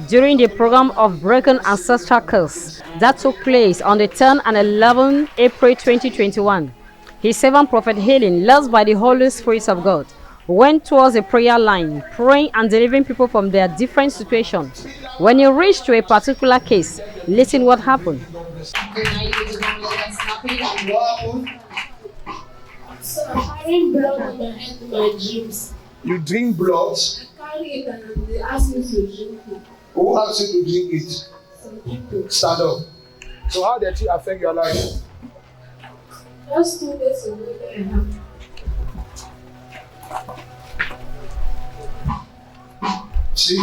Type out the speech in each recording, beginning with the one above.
during the program of Breaking Ancestral Curse that took place on the 10 and 11 April 2021. His servant Prophet Helen, led by the Holy Spirit of God, went towards a prayer line, praying and delivering people from their different situations. When he reached to a particular case, listen what happened. So I'm carrying blood on my head in my dreams. You drink blood? I carry it and they ask me to drink it. Who asked you to drink it? Some people. Stand up. So how did it affect your life? Just 2 days ago, that happened. See?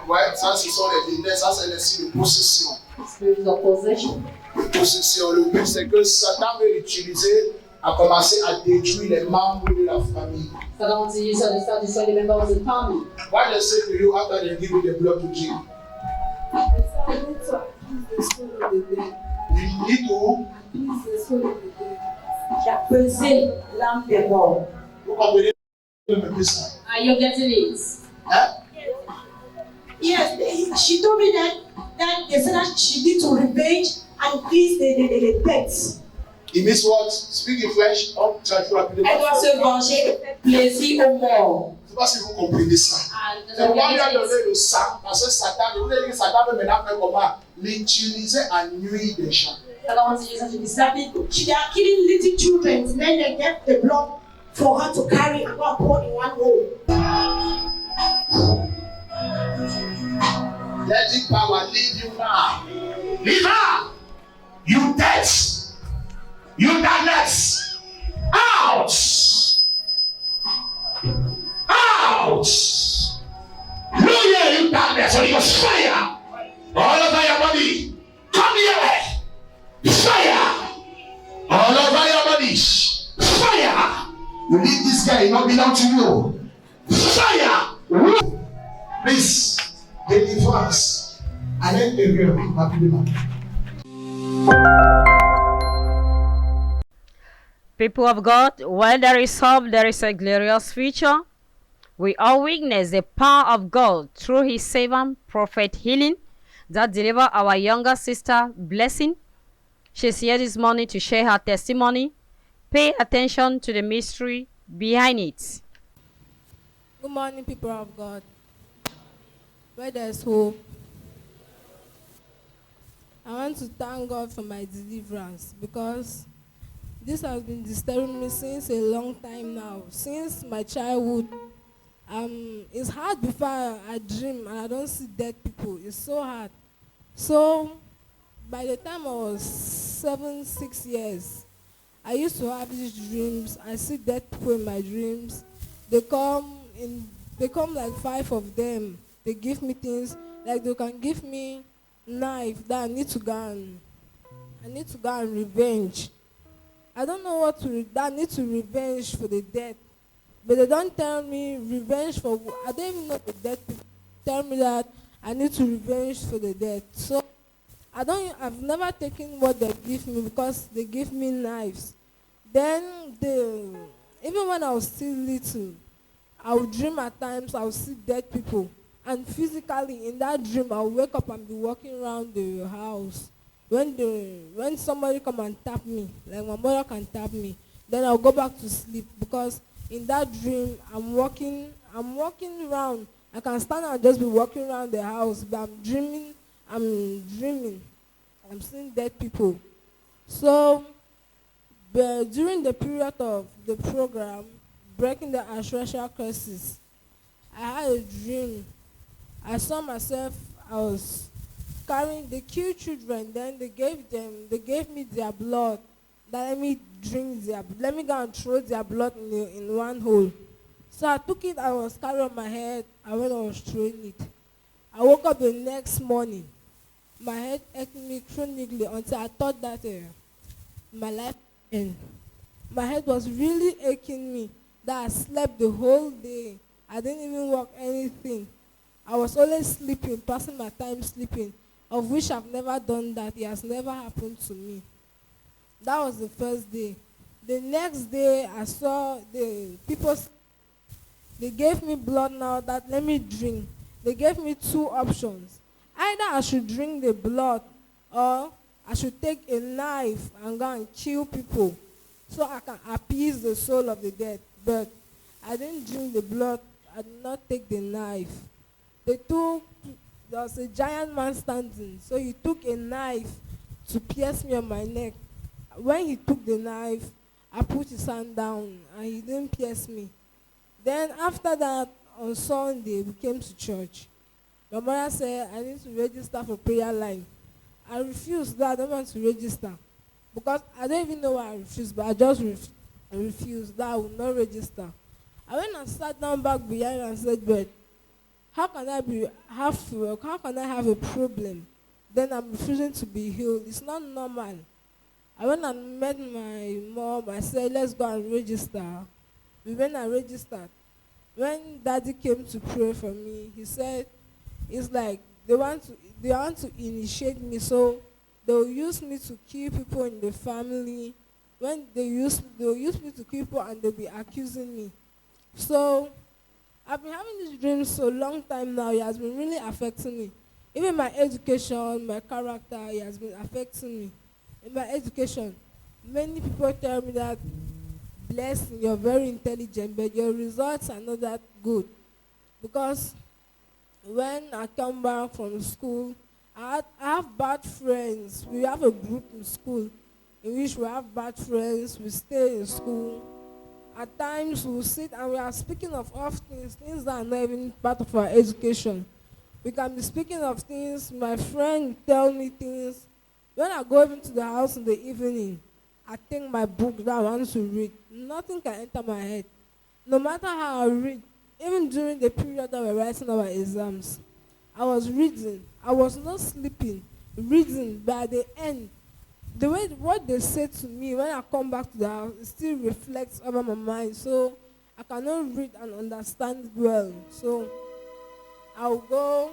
Ouais, ça ce sont les lunettes, ça c'est l'esprit de possession. Spirit of possession. Possession, le but c'est que Satan veut l'utiliser à commencer à détruire les membres de la famille. Satan wants to use it to start destroying the members of the family. What they say to you after they give you the blood to drink? I need to appease the soul of the dead. You need to Appease the soul of the dead. J'apprécie l'âme des morts. vous comprenez un peu ça? Are you getting it? Hein? Yes, she told me that they said that she need to revenge and please the pets. It means what? Speak in French. Oh, traduis rapidement. Elle doit se venger, plaisir aux morts. Je ne sais pas si vous comprenez ça. C'est pourquoi on lui a donné le sang, parce que Satan, je vous ai dit que Satan peut maintenant faire comment? L'utiliser à nuire des gens. Satan wants to use it to deceive people. They are killing little children, then they get the blood for her to carry and go and pour in one hole. Let the power leave you now. Leave her! You dead! You darkness! Out! Out! Look here, you darkness, or you fire! All over your body! Come here! Fire! All over your body! Fire! You leave this guy, it not belong to you. Fire! Please, deliverance. Allez, rapidement. People of God, while there is hope, there is a glorious future. We all witness the power of God through his servant, Prophet Healing, that delivered our younger sister, Blessing. She's here this morning to share her testimony. Pay attention to the mystery behind it. Good morning, people of God. Where there's hope, I want to thank God for my deliverance because this has been disturbing me since a long time now, since my childhood. It's hard before I dream and I don't see dead people. It's so hard. So, by the time I was 6 years, I used to have these dreams. I see dead people in my dreams. They come like 5 of them. They give me things, like they can give me knife that I need to go and revenge. I don't know what to that I need to revenge for the dead. But they don't tell me revenge for I don't even know the dead people. Tell me that I need to revenge for the dead. So I've never taken what they give me because they give me knives. Then even when I was still little, I would dream at times I would see dead people. And physically, in that dream, I'll wake up and be walking around the house. When somebody come and tap me, like my mother can tap me, then I'll go back to sleep because in that dream, I'm walking around. I can stand and just be walking around the house, but I'm dreaming. I'm seeing dead people. So, during the period of the program, Breaking the Ancestral Curses, I had a dream. I saw myself, I was carrying the cute children, then they gave me their blood. Let me go and throw their blood in one hole. So I took it, I was carrying on my head, and when I was throwing it, I woke up the next morning. My head ached me chronically until I thought that my life end. My head was really aching me, that I slept the whole day. I didn't even work anything. I was always sleeping, passing my time sleeping, of which I've never done that. It has never happened to me. That was the first day. The next day, I saw the people, they gave me blood now that let me drink. they gave me two options. Either I should drink the blood or I should take a knife and go and kill people so I can appease the soul of the dead. But I didn't drink the blood. I did not take the knife. There was a giant man standing, so he took a knife to pierce me on my neck. When he took the knife, I put his hand down and he didn't pierce me. Then after that, on Sunday, we came to church. My mother said, I need to register for prayer line. I refused that. I don't want to register. Because I don't even know why I refused, but I just refused that I would not register. I went and sat down back behind and said, but how can I have a problem? Then I'm refusing to be healed. It's not normal. I went and met my mom. I said, let's go and register. We went and registered. When Daddy came to pray for me, he said, it's like they want to initiate me, so they'll use me to kill people in the family. When they'll use me to kill people and they'll be accusing me. So I've been having this dream so long time now. It has been really affecting me. Even my education, my character, it has been affecting me. In my education, many people tell me that, blessing, you're very intelligent, but your results are not that good. Because when I come back from school, I have bad friends. We have a group in school in which we have bad friends. We stay in school. At times we sit and we are speaking of things that are not even part of our education. We can be speaking of things. My friend tell me things. When I go into the house in the evening, I take my book that I want to read. Nothing can enter my head. No matter how I read, even during the period that we're writing our exams, I was reading. I was not sleeping, reading. By the end, the way what they say to me when I come back to the house, it still reflects over my mind. So I cannot read and understand well. So I'll go.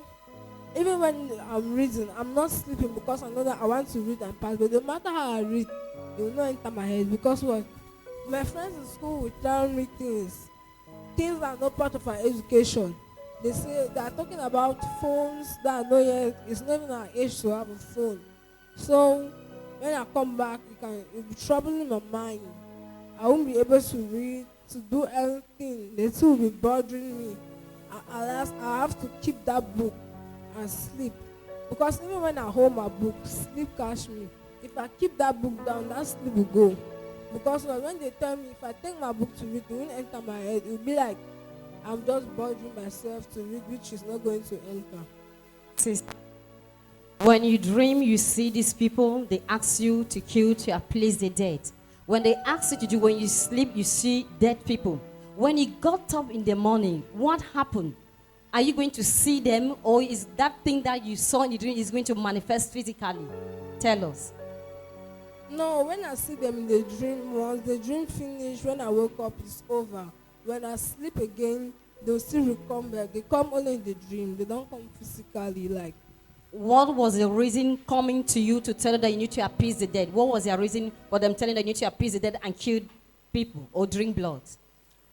Even when I'm reading, I'm not sleeping because I know that I want to read and pass. But no matter how I read, it will not enter my head. Because what? My friends in school will tell me things that are not part of our education. They say they are talking about phones that are not yet, it's not even our age to have a phone. So when I come back, it'll be troubling my mind. I won't be able to read, to do anything. The two will be bothering me. I have to keep that book and sleep. Because even when I hold my book, sleep catch me. If I keep that book down, that sleep will go. Because when they tell me, if I take my book to read, it won't enter my head. It will be like I'm just bothering myself to read, which is not going to enter. Sister, when you dream, you see these people, they ask you to kill, to appease the dead. When they ask you to do, when you sleep, you see dead people. When you got up in the morning, what happened? Are you going to see them, or is that thing that you saw in the dream is going to manifest physically? Tell us. No, when I see them in the dream, once the dream finish, when I wake up, it's over. When I sleep again, they'll still come back. They come only in the dream. They don't come physically. Like, what was the reason coming to you to tell you that you need to appease the dead? What was their reason for them telling that you need to appease the dead and kill people or drink blood?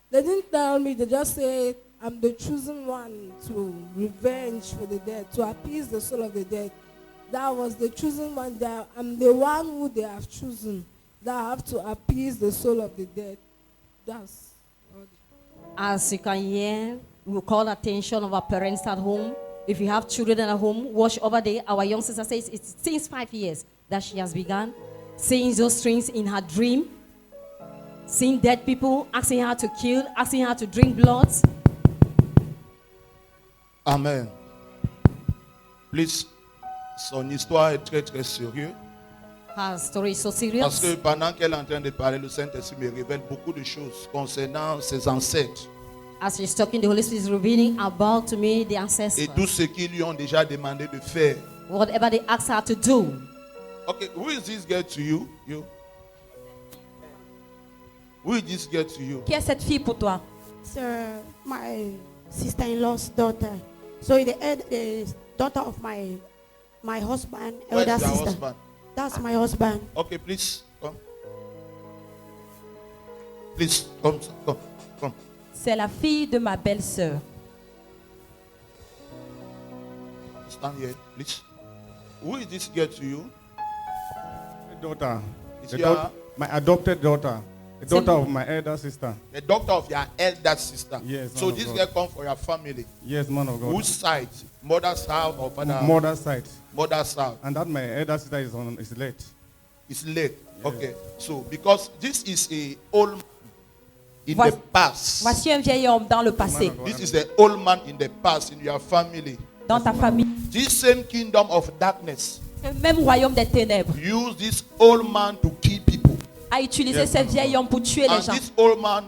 they didn't tell me. They just say I'm the chosen one to revenge for the dead, to appease the soul of the dead. That was the chosen one. That I'm the one who they have chosen. That I have to appease the soul of the dead. That's all. As you can hear, we will call attention of our parents at home. If you have children at home, watch over there. Our young sister says it's since 5 years that she has begun seeing those things in her dream, seeing dead people, asking her to kill, asking her to drink blood. Amen. Please, son histoire est très très sérieuse. Her story is so Parce serious. que pendant qu'elle est en train de parler, le Saint-Esprit me révèle beaucoup de choses concernant ses ancêtres As she's talking, the Holy Spirit is revealing about to me the et ancestors. tout ce qu'ils lui ont déjà demandé de faire. Whatever they asked her to do. Okay, who is this girl to you? You? Who is this girl to you? Qui est cette fille pour toi? It's my sister-in-law's daughter. So the daughter of my husband, Where's elder your sister. husband? That's my husband. Okay, please come. Please come. C'est la fille de ma belle-sœur. stand here, please. Who is this girl to you? Daughter. Is The your- daugh- my adopted daughter. The daughter of my elder sister. The doctor of your elder sister. Yes, So man of this God. girl come from your family. Yes, man of God. Whose side? Mother's house or father? Mother's side. Mother's house. And that my elder sister is late. It's late. Okay. So because this is a old man in Voici- the past. Voici un vieil homme dans le passé, This is the old man in the past in your family. dans ta famille. This same kingdom of darkness Le même royaume des ténèbres use this old man to kill people. a utilisé Yes, ce man of vieil God. homme pour tuer les And gens. this old man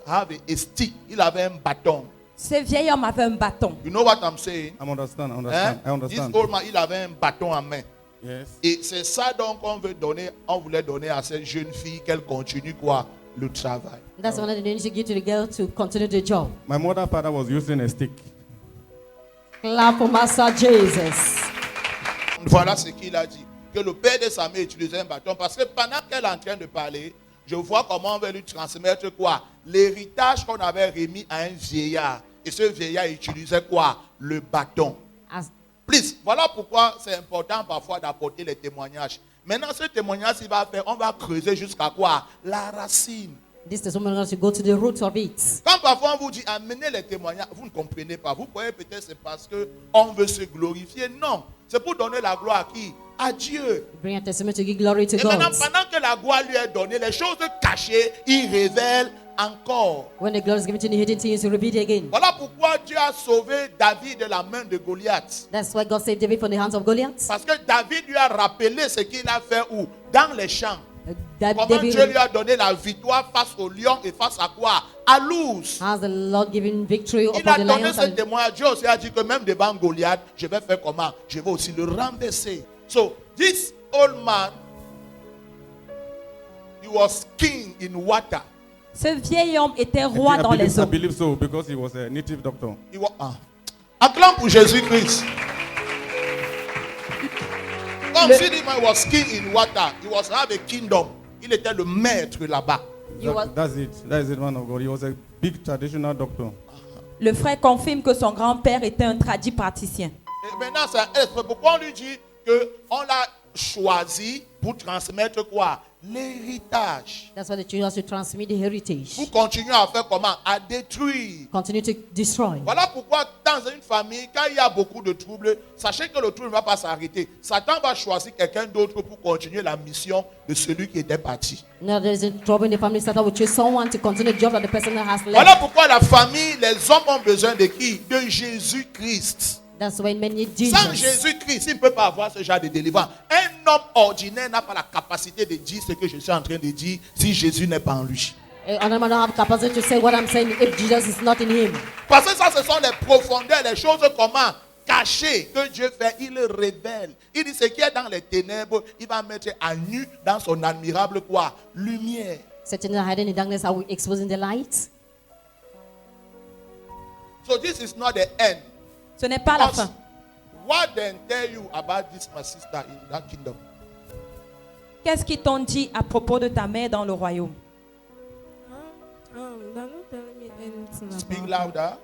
have a stick. Il avait un bâton. Ce vieil homme avait un bâton. You know what I'm saying? I understand. I Hein? understand. I This understand. old man, il avait un bâton en main. Yes. Et c'est ça donc qu'on voulait donner à cette jeune fille qu'elle continue quoi? Le travail. That's one of the things you give to the girl to continue the job. My mother father was using a stick. Clap for Master Jesus. Voilà ce qu'il a dit. Que le père de sa mère utilisait un bâton. Parce que pendant qu'elle est en train de parler, je vois comment on veut lui transmettre quoi? L'héritage qu'on avait remis à un vieillard. Et ce vieillard utilisait quoi? Le bâton. As Please, voilà pourquoi c'est important parfois d'apporter les témoignages. Maintenant, ce témoignage, il va faire, on va creuser jusqu'à quoi? La racine. this is someone else to go to the root of it. Quand parfois on vous dit amenez les témoignages, vous ne comprenez pas. Vous croyez peut-être c'est parce qu'on veut se glorifier. Non, c'est pour donner la gloire à qui? À Dieu. Bring a testimony to give glory to Et maintenant, God. pendant que la gloire lui est donnée, les choses cachées, il révèle encore. When the glory is given to the hidden things, you repeat it again. Voilà pourquoi Dieu a sauvé David de la main de Goliath. That's why God saved David from the hands of Goliath. Parce que David lui a rappelé ce qu'il a fait où? Dans les champs. Comment David Dieu lui a donné la victoire face au lion et face à quoi? À l'ours. has the Lord given victory Il a upon the donné lions. ce And témoignage. Dieu aussi a dit que même devant Goliath, je vais faire comment? Je vais aussi le renverser. So, this old man, he was king in water. Ce vieil homme était roi dans les I eaux. believe so because he was a native doctor. He was, acclame pour Jésus-Christ. Comme si he was king in water. He was have a kingdom. Il était le maître là-bas. That's it. That is it, man of God. He was a big traditional doctor. Le frère confirme que son grand-père était un tradit praticien. Et maintenant, c'est pourquoi on lui dit qu'on l'a choisi pour transmettre quoi? L'héritage. that's why the children has to transmit the heritage. Pour continuer à faire comment? À détruire. Continue to destroy. Voilà pourquoi dans une famille, quand il y a beaucoup de troubles, sachez que le trouble ne va pas s'arrêter. Satan va choisir quelqu'un d'autre pour continuer la mission de celui qui était parti. Now there is a trouble in the family. Satan will choose someone to continue the job that the person has left. Voilà pourquoi la famille, les hommes ont besoin de qui? De Jésus-Christ. That's why men need Sans Jesus. Jésus-Christ, il ne peut pas avoir ce genre de délivrance. Un homme ordinaire n'a pas la capacité de dire ce que je suis en train de dire si Jésus n'est pas en lui. Another man don't have capacity to say what I'm saying if Jesus is not in him. Parce que ça, ce sont les profondeurs, les choses comment cachées que Dieu fait, il le révèle. Il dit ce qui est dans les ténèbres, il va mettre à nu dans son admirable quoi? Lumière. Sitting hiding in darkness, are we exposing the light? So this is not the end. Ce n'est pas la Because fin. what then tell you about this my sister in that kingdom? Qu'est-ce qu'ils t'ont dit à propos de ta mère dans le royaume? They're not telling me anything Speak about louder.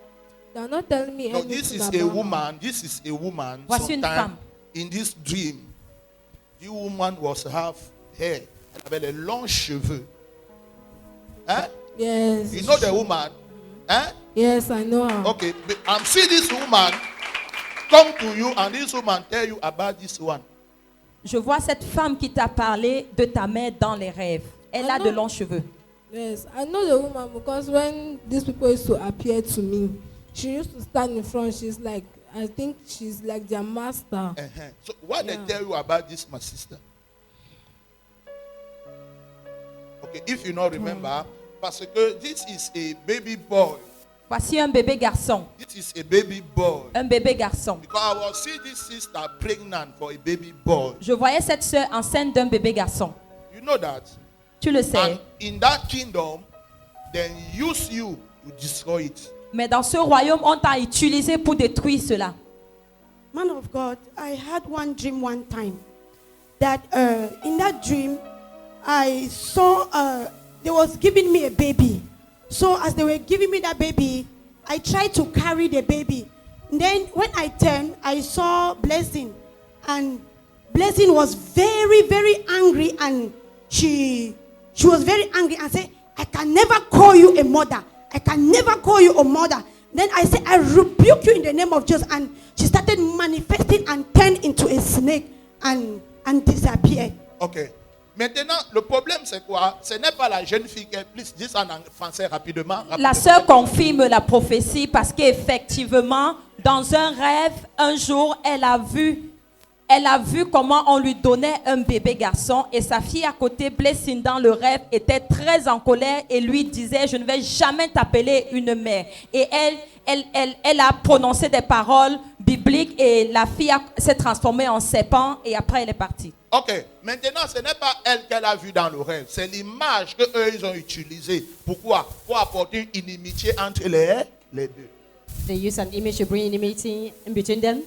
They're not telling me No, anything this is about a her. woman. This is a woman. Voici une Sometime femme. in this dream, the woman was half hair. Elle avait les longs cheveux. Hein? Yes. You know the woman? Hein? Yes, I know her. Okay. But I'm see this woman come to you and this woman tell you about this one. Je vois cette femme qui t'a parlé de ta mère dans les rêves. Elle a de longs cheveux. Yes, I know the woman because when these people used to appear to me, she used to stand in front. She's like, I think she's like their master. Uh-huh. So what Yeah. they tell you about this, my sister? Okay, if you not remember, parce que this is a baby boy. Voici un bébé garçon. This is a baby boy. Un bébé garçon. Because I was seeing this sister pregnant for a baby boy. Je voyais cette sœur enceinte d'un bébé garçon. You know that? Tu le sais. And in that kingdom, then use you to destroy it. Mais dans ce royaume, on t'a utilisé pour détruire cela. Man of God, I had one dream one time that in that dream I saw they was giving me a baby. So as they were giving me that baby, I tried to carry the baby. Then when I turned, I saw Blessing, and Blessing was very, very angry, and she was very angry and said, I can never call you a mother. I can never call you a mother. Then I said, I rebuke you in the name of Jesus. And she started manifesting and turned into a snake and disappeared. Ok. Maintenant, le problème c'est quoi? Ce n'est pas la jeune fille qui est plus, dis en français rapidement. La sœur confirme la prophétie parce qu'effectivement, dans un rêve, un jour, elle a vu comment on lui donnait un bébé garçon et sa fille à côté, Blessing, dans le rêve, était très en colère et lui disait, je ne vais jamais t'appeler une mère. Et elle a prononcé des paroles bibliques et la fille s'est transformée en serpent et après elle est partie. Ok, maintenant ce n'est pas elle qu'elle a vue dans le rêve, c'est l'image qu'eux ils ont utilisée. Pourquoi? Pour apporter une inimitié entre les deux. They use an image to bring enmity in between them.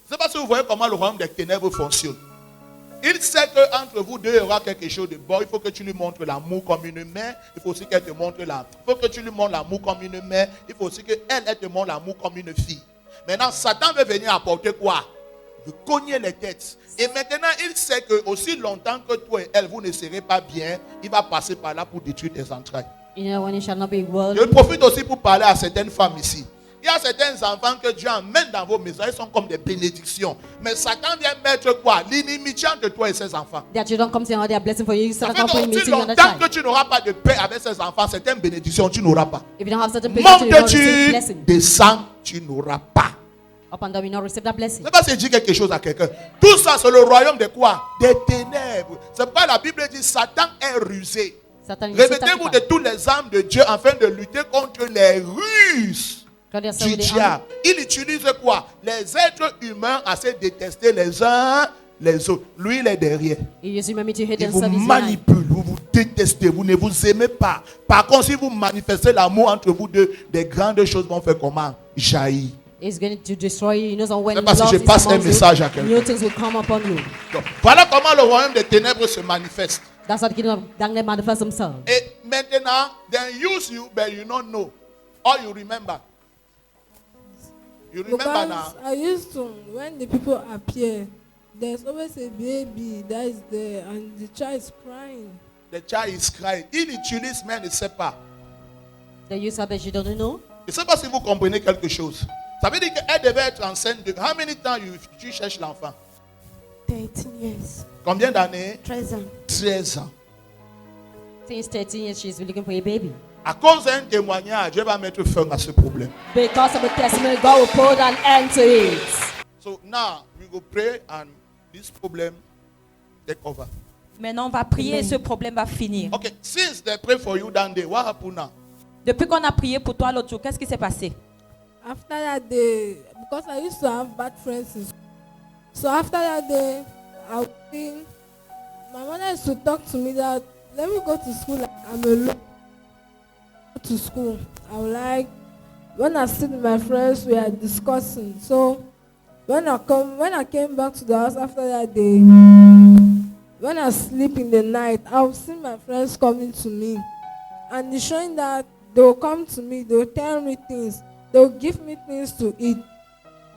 Je ne sais pas si vous voyez comment le royaume des ténèbres fonctionne. Il sait qu'entre vous deux, il y aura quelque chose de bon. Il faut que tu lui montres l'amour comme une mère. Il faut aussi qu'elle te montre l'amour. Il faut que tu lui montres l'amour comme une mère. Il faut aussi qu'elle te montre l'amour comme une fille. Maintenant, Satan veut venir apporter quoi? De cogner les têtes. Et maintenant, il sait que aussi longtemps que toi et elle, vous ne serez pas bien, il va passer par là pour détruire tes entrailles. You know, when you shall not be well. Je profite aussi pour parler à certaines femmes ici. Il y a certains enfants que Dieu emmène dans vos maisons, ils sont comme des bénédictions. Mais Satan vient mettre quoi? L'inimitié entre toi et ses enfants. That you don't come to another blessing for you. Ça Satan fait come for que aussi meeting another longtemps que child. tu n'auras pas de paix avec ses enfants, certaines bénédictions, tu n'auras pas. If you don't have certain patience, you don't receive Montes-tu, blessing. descends, tu n'auras pas. Up and down, you don't receive that Je blessing. ne sais pas si je dis quelque chose à quelqu'un. Tout ça, c'est le royaume de quoi? Des ténèbres. C'est pourquoi la Bible dit Satan est rusé. Satan is Revêtez-vous de toutes les armes de Dieu afin de lutter contre les ruses du diable. Il utilise quoi? Les êtres humains à se détester les uns les autres. Lui, il est derrière. He uses humanity to hate Il vous themselves. manipule, vous vous détestez, vous ne vous aimez pas. Par contre, si vous manifestez l'amour entre vous deux, des grandes choses vont faire comment? Jaillir. He's going to destroy you. You know, so when Je sais pas si love je is passe un among message à you, quelqu'un. new things will come upon you. Donc, voilà comment le royaume des ténèbres se manifeste. That's how the kingdom of darkness manifests themselves. Et maintenant, they use you, but you don't know. Or you remember. You remember Because now. I used to, when the people appear, there's always a baby that is there and the child is crying. The child is crying. Il utilise, mais il ne sait pas. They use her, but she doesn't know. Je ne sais pas si vous comprenez quelque chose. Ça veut dire qu'elle devait être enceinte de... How many temps tu cherches l'enfant? 13 years. Combien d'années? 13 ans. 13 ans. Since 13 years, she's been looking for a baby. À cause d'un témoignage, Dieu va mettre fin à ce problème. Because of the testimony, God will put an end to it. So now, we go pray and this problem take over. Maintenant, on va prier et ce problème va finir. Okay, since they pray for you that day, what happened now? Depuis qu'on a prié pour toi l'autre jour, qu'est-ce qui s'est passé? After that day, because I used to have bad friends in school. So after that day, I would think, my mother used to talk to me that, let me go to school, like I'm alone. Go to school. I would like, when I sit with my friends, we are discussing. So when I came back to the house after that day, when I sleep in the night, I would see my friends coming to me. And it's showing that they will come to me, they will tell me things, they will give me things to eat.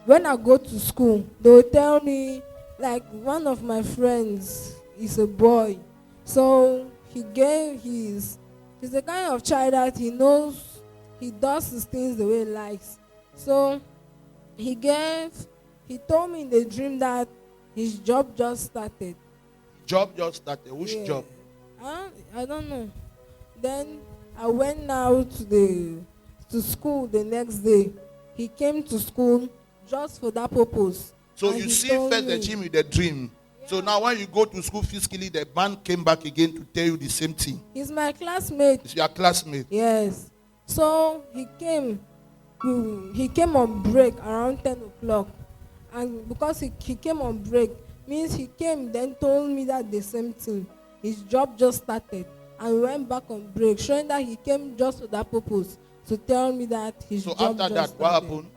When I go to school, they will tell me, like one of my friends is a boy. So he's the kind of child that he knows, he does his things the way he likes. So he told me in the dream that his job just started. Job just started. Which Yeah. job? I don't know. Then I went now to school the next day. He came to school just for that purpose. So And you he see told first the me- dream with the dream. So now when you go to school physically, the man came back again to tell you the same thing. He's my classmate. It's your classmate. Yes. So he came on break around 10 o'clock. And because he came on break, means he came then told me that the same thing. His job just started. And we went back on break, showing that he came just for that purpose, to tell me that his So job after just that, what started. happened?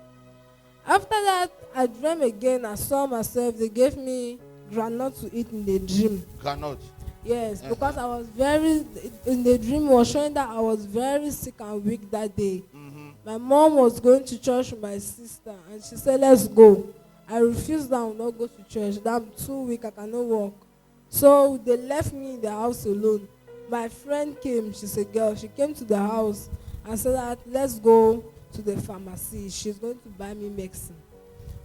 After that, I dreamed again. I saw myself. They gave me granite to eat in the dream. Granite. Yes, because I was in the dream was showing that I was very sick and weak that day. My mom was going to church with my sister, and she said, let's go. I refused that I will not go to church. That I'm too weak, I cannot walk. So they left me in the house alone. My friend came, she's a girl. She came to the house and said that let's go to the pharmacy. She's going to buy me medicine.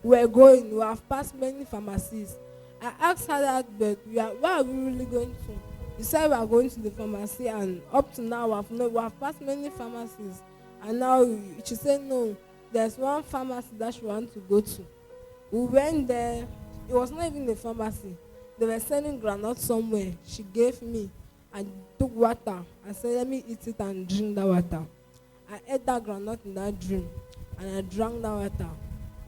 We're going. We have passed many pharmacies. I asked her that, but where are we really going to? She said we are going to the pharmacy, and up to now we have passed many pharmacies. And now she said no, there's one pharmacy that she wants to go to. We went there. It was not even a pharmacy. They were selling granite somewhere. She gave me and took water and said, let me eat it and drink that water. I ate that granite in that dream and I drank that water.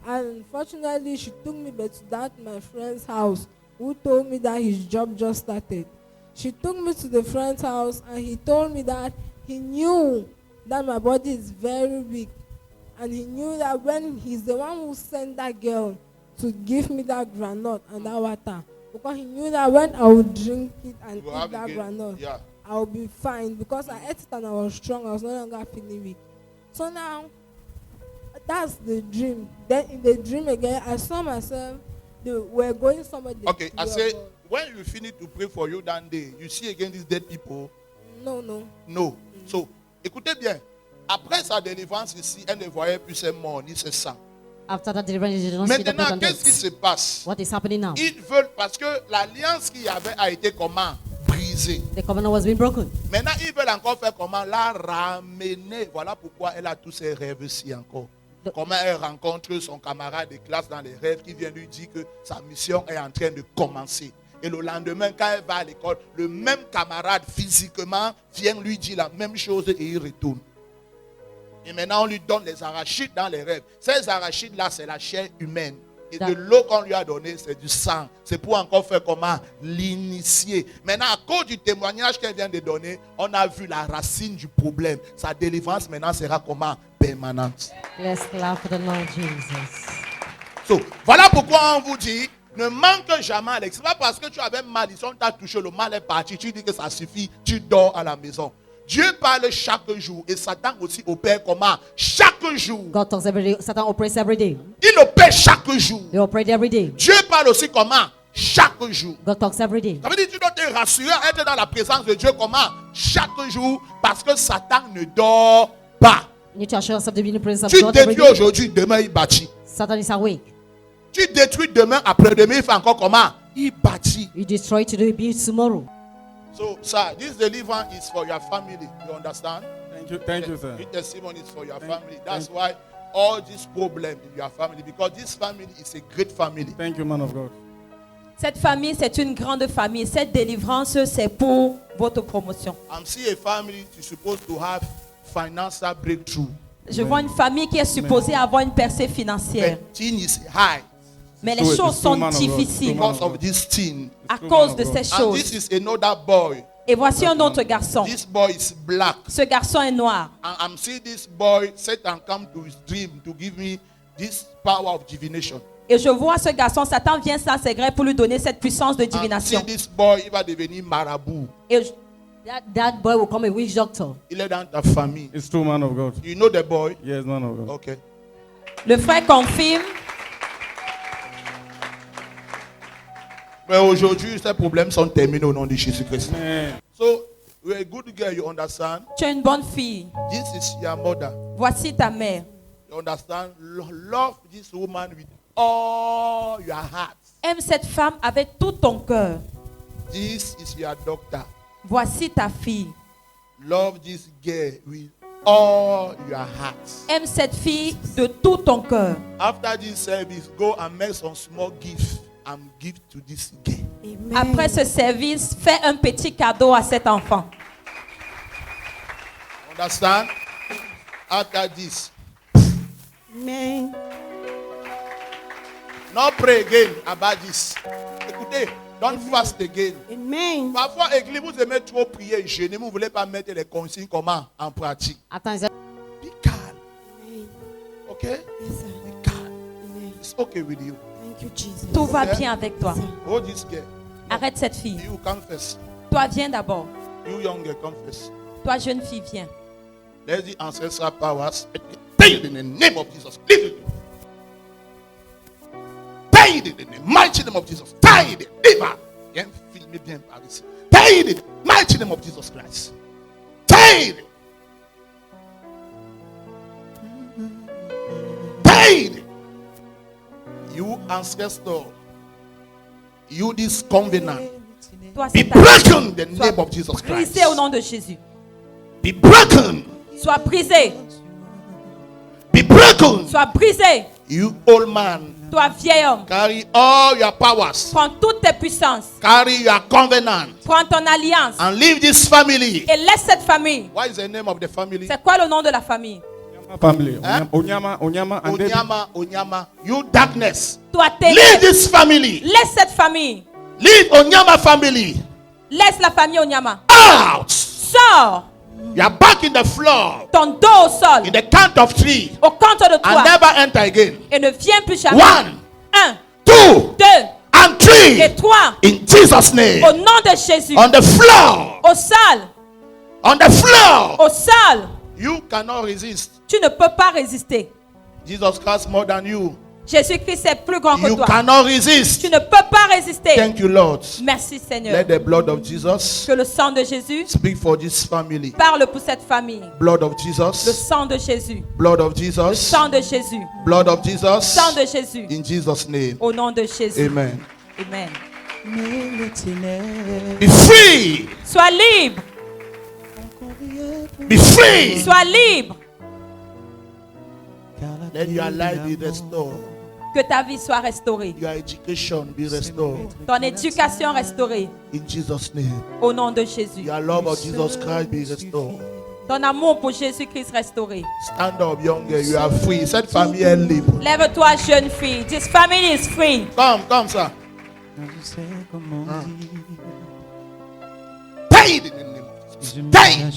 And unfortunately, she took me back to that my friend's house who told me that his job just started. She took me to the friend's house and he told me that he knew that my body is very weak. And he knew that when he's the one who sent that girl to give me that granite and that water. Because he knew that when I would drink it and eat that granite, I would be fine. Because I ate it and I was strong, I was no longer feeling weak. So now, that's the dream. Then in the dream again, I saw myself, we're going somewhere. Okay, I say, when you finish to pray for you that day, you see again these dead people? No. No. So, écoutez bien. Après sa délivrance ici, elle ne voyait plus ses morts ni ses sangs. After that deliverance, you don't see the Maintenant, blood. qu'est-ce qui se passe? What is happening now? Ils veulent, parce que l'alliance qu'il y avait a été comment? Brisée. The covenant was being broken. Maintenant, ils veulent encore faire comment? La ramener. Voilà pourquoi elle a tous ses rêves-ci encore. Comment elle rencontre son camarade de classe dans les rêves qui vient lui dire que sa mission est en train de commencer. Et le lendemain, quand elle va à l'école, le même camarade physiquement vient lui dire la même chose et il retourne. Et maintenant, on lui donne les arachides dans les rêves. Ces arachides-là, c'est la chair humaine. Et de l'eau qu'on lui a donnée, c'est du sang. C'est pour encore faire comment? L'initier. Maintenant, à cause du témoignage qu'elle vient de donner, on a vu la racine du problème. Sa délivrance maintenant sera comment? Permanente. Let's clap for the Lord Jesus. So, voilà pourquoi on vous dit, ne manque jamais, Alex. Ce n'est pas parce que tu avais mal, on t'a touché, le mal est parti, tu dis que ça suffit, tu dors à la maison. Dieu parle chaque jour et Satan aussi opère comment? Chaque jour. God talks every day. Satan operates every day. Il opère chaque jour. They operate every day. Dieu parle aussi comment? Chaque jour. God talks every day. Ça veut dire que tu dois te rassurer, être dans la présence de Dieu comment? Chaque jour, parce que Satan ne dort pas. You need to assure yourself to be in the presence of Tu God every détruis day. aujourd'hui, demain il bâtit. Satan is awake. Tu détruis demain, après-demain il fait encore comment? Il bâtit. You destroy today, build tomorrow. So, sir, this deliverance is for your family. You understand? Thank you, sir. This testimony is for your family. That's why all these problems in your family, because this family is a great family. Thank you, man of God. Cette famille, c'est une grande famille. Cette délivrance, c'est pour votre promotion. I'm seeing a family you're supposed to have financial breakthrough. Je vois une famille qui est supposée avoir une percée financière. But thing is high Mais les It's choses too sont man of God. difficiles because of this thing. à cause de ces And choses. this is another boy. Et voici un autre garçon. This boy is black. Ce garçon est noir. And I'm seeing this boy, Satan come to his dream to give me this power of divination. Et je vois ce garçon, Satan vient sans ses grès pour lui donner cette puissance de And divination. see this boy, il va devenir marabout. Et That boy will come a witch doctor. Il est dans ta famille. It's true, man of God. You know the boy? Yes, man of God. Okay. le frère confirme. Mais aujourd'hui, ces problèmes sont terminés au nom de Jésus-Christ. Amen. So, you're a good girl, you understand? Tu es une bonne fille. This is your mother. Voici ta mère. You understand? Love this woman with all your heart. Aime cette femme avec tout ton cœur. This is your doctor. Voici ta fille. Love this girl with all your heart. Aime cette fille de tout ton cœur. After this service, go and make some small gift and give to this girl. Amen. Après ce service, fais un petit cadeau à cet enfant. Understand? After this, Amen. not pray again about this. Écoutez, don't fast again. Amen. Parfois, église, vous aimez trop prier et jeûner, mais vous ne voulez pas mettre les consignes comment en pratique. Attends, Be calm, Amen. okay? Yes, sir. Be calm. Amen. It's okay with you. Thank you, Jesus. Tout va bien avec toi. Hold this girl. Arrête cette fille. You confess. Toi, viens d'abord. You young girl, confess. Toi, jeune fille, viens. Let's the ancestral powers Take it in the name of Jesus. Leave it. Take it in the mighty name of Jesus. Take it. Leave her. Viens filmer bien par ici. Take it. Mighty name of Jesus Christ. Take it. Take it. You ancestor. You this covenant. Toi, Be c'est broken in the name of Jesus Christ. brisé au nom de Jésus. Be broken. Sois brisé. Be broken. Sois brisé. You old man. Toi, vieil homme. Carry all your powers. Prends toutes tes puissances. Carry your covenant. Prends ton alliance. And leave this family. Et laisse cette famille. What is the name of the family? C'est quoi le nom de la famille? Family. Hein? Onyama, and then Onyama. You darkness. Toi, Leave ténèbres. this family. Laisse cette famille. Leave Onyama family. Laisse la famille Onyama. Out. Sors. You are back in the floor. Ton dos au sol. In the count of 3. Au compte de And 3. never enter again. Et ne viens plus jamais. 1, 1, 2, 2 and 3. et 3. In Jesus' name. Au nom de Jésus. On the floor. Au sol. On the floor. Au sol. You cannot resist. Tu ne peux pas résister. Jesus Christ more than you. Jésus-Christ est plus grand que You toi. cannot resist. Tu ne peux pas résister. Thank you, Lord. Merci Seigneur. Let the blood of Jesus Que le sang de Jésus speak for this family. parle pour cette famille. Blood of Le Jesus. sang de Jésus. Blood of Le Jesus. sang de Jésus. Blood of Jesus. Sang de Jésus. In Jesus' name. Au nom de Jésus. Amen. Amen. Be free. Sois libre. Be free. Sois libre. Let your life be restored. Que ta vie soit restaurée. Your education be restored. Ton éducation restaurée. In Jesus' name. Au nom de Jésus. Your love of Jesus Christ be restored. Ton amour pour Jésus-Christ restauré. Stand up, young girl. You are free. Cette famille est libre. Lève-toi, jeune fille. This family is free. Come, sir. Paid in the name of Jesus. Paid.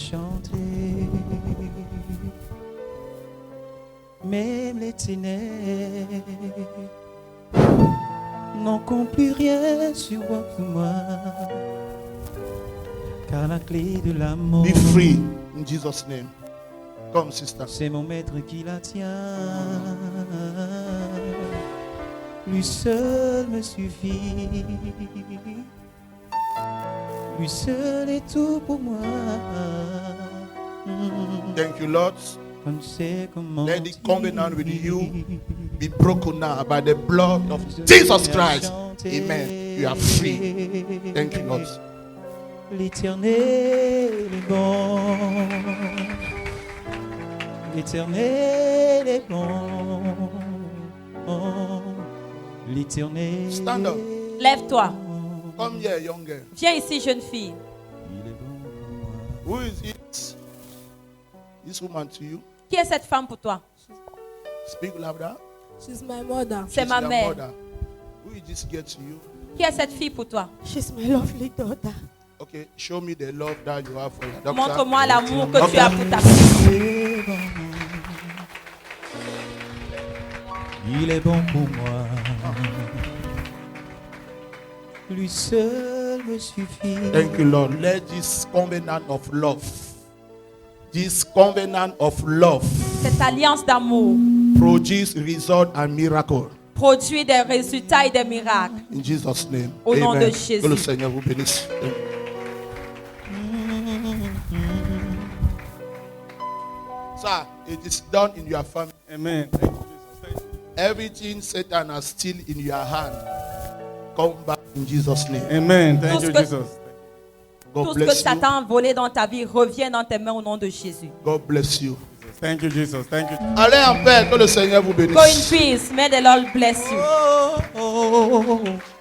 Même les ténèbres n'ont plus rien sur moi, car la clé de l'amour, Be free in Jesus' name. Come, sister. c'est mon maître qui la tient. Lui seul me suffit. Lui seul est tout pour moi. Thank you, Lord. Let the covenant with you be broken now by the blood of Jesus Christ. Amen. You are free. Thank you, Lord. L'Éternel est bon. L'Éternel est bon. L'Éternel. Stand up. Lève-toi. Come here, young girl. Viens ici, jeune fille. Who is it? This woman to you? Qui est cette femme pour toi? Speak louder. She's my mother. C'est She's ma your mère. mother. Who is this girl to you? Qui est cette fille pour toi? She's my lovely daughter. Okay, show me the love that you have for your doctor. Montre-moi l'amour que tu Okay. as pour ta fille. Il est bon pour moi. Lui seul me suffit. Thank you, Lord. Let this covenant of love, Cette alliance d'amour produce result and miracle. produit des résultats et des miracles. In Jesus' name. Au nom Amen. de Jésus. Que le Seigneur vous bénisse. Sir, it is done in your family. Amen. Thank you, Jesus. Thank you. Everything Satan has still in your hand, come back in Jesus' name. Amen. Thank Tout you, ce que- Jesus. God Tout ce que bless you. Satan a volé dans ta vie revient dans tes mains au nom de Jésus. God bless you. Thank you, Jesus. Thank you. Allez en paix, que le Seigneur vous bénisse. Go in peace. May the Lord bless you. Oh, oh, oh, oh.